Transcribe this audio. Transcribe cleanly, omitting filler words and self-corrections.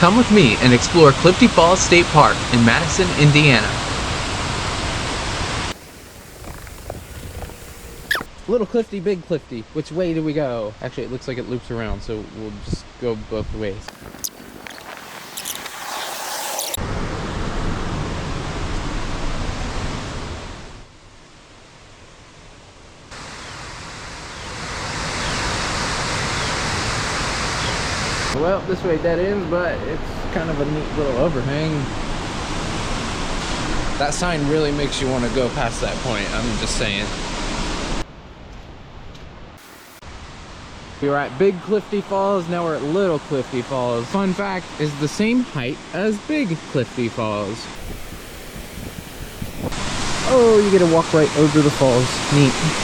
Come with me and explore Clifty Falls State Park in Madison, Indiana. Little Clifty, big Clifty. Which way do we go? Actually, it looks like it loops around, so we'll just go both ways. Well, this way dead ends, but it's kind of a neat little overhang. That sign really makes you want to go past that point, I'm just saying. We were at Big Clifty Falls, now we're at Little Clifty Falls. Fun fact, is the same height as Big Clifty Falls. Oh, you get to walk right over the falls. Neat.